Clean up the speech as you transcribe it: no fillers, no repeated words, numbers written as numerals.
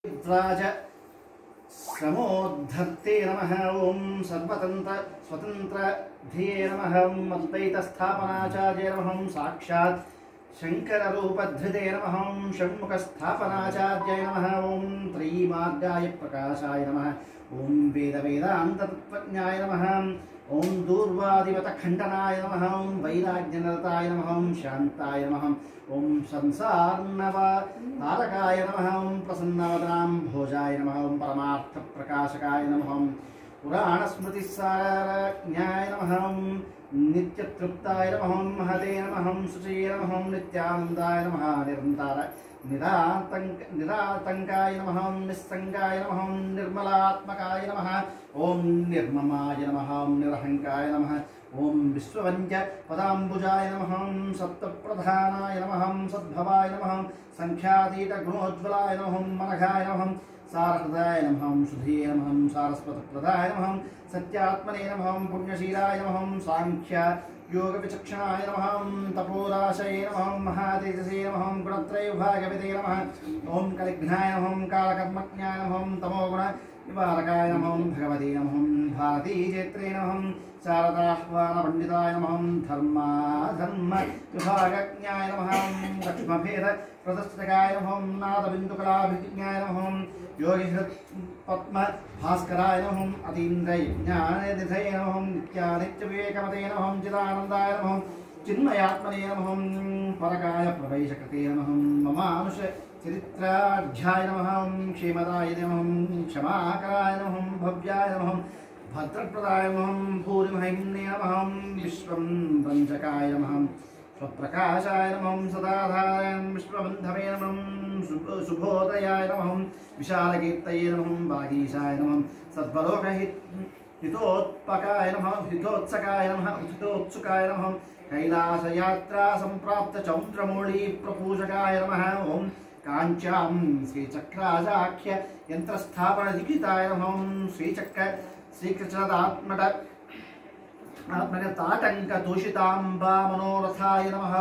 राज श्रमोद्धर्ते नमः। ओं सर्वतंत्र स्वतंत्र धिये नमः। अद्वैतस्थापनाचार्य नमः। साक्षात् शंकररूपधृते नमः। षण्मुखस्थापनाचार्य नमः। ओं त्रयीमार्गाय प्रकाशाय नमः। ओं वेदान्ततत्त्वज्ञाय नमः। ओं दूर्वादिमतखण्डनाय नमः। ओं वैराग्यनिरताय नमः। ओं शान्ताय नमः। ओं संसारनवतारकाय नमः। ओं प्रसन्नवदनां भोजाय नमः। ओं परमार्थप्रकाशकाय नमः। ओं पुराणस्मृतिसारज्ञाय नमः। ओं नित्यतृप्ताय नमः। ओं महते नमः। ओं शुचये नमः। ओं नित्यानन्दाय नमः। निरातङ्काय नमः। ओं निस्सङ्गाय नमः। ओं निर्मलात्मकाय नमः। ओं निर्ममाय नमः। ओं निरहङ्काय नमः। ओं विश्ववन्द्य पदाम्बुजाय नमः। ओं सत्त्वप्रधानाय नमः। ओं सद्भवाय नमः। संख्यातीत गुणोज्ज्वलाय नमः। ओं मनघाय नमः। सारहृदाय नमः। ओं सुधीये नमः। ओं सारस्वतप्रदाय नमः। सत्यात्मने नमः। ओं पुण्यशीलाय नमः। ओं सांख्य योग विचक्षणाय नमः। ओं तपोराशये नमः। ओं महातेजसे नमः। ओं गुणत्रयविभागविदे नमः। ओं कलिघ्नाय नमः। ओं कालकर्मज्ञाय नमः। ओं तमोगुण निवारकाय नमः। ओं भगवते नमः। ओं भारतीजेत्रे नमः। ओं शारदाह्वान पंडिताय नमः। ओं धर्माधर्म विभागज्ञाय नमः। ओं लक्ष्मभेद प्रदर्शकाय नमः। ओं नादबिन्दुकलाभिज्ञाय नमः। ओं योगिहृत् पद्म भास्कराय नमः। ओं अतीन्द्रयज्ञाननिधये नमः। ओं नित्यानित्यविवेकमते नमः। ओं चिदानन्दाय नमः। ओं चिन्मयात्मने नमः। ओं परकाय प्रवेशकृते नमः। ओं ममानुष चरित्राढ्याय नमः। ओं क्षेमदाय नमः। ओं क्षमाकराय नमः। ओं भव्याय नमः। भद्रप्रदाय नमः। भूरिमहिम्ने नमः। विश्वं रञ्जकाय नमः। स्वप्रकाशाय नमः। सदाधाराय विश्वबन्धवे नमः। शुभोदयाय नमः। विशालकीर्तये नमः। वागीशाय नमः। सद्वलोकहितोत्पकाय नमः। हितोत्सकाय नमः। हितोत्सुकाय नमः। कैलासयात्रा सम्प्राप्त चौन्द्रमौळी प्रपूजकाय नमः। ओं काञ्च्यां श्रीचक्राजाख्य यन्त्रस्थापनलिखिताय नमः। ओं श्रीचक्र श्रीकृष्णदात्मक ताटंक तोषितांबा मनोरथाय नमः।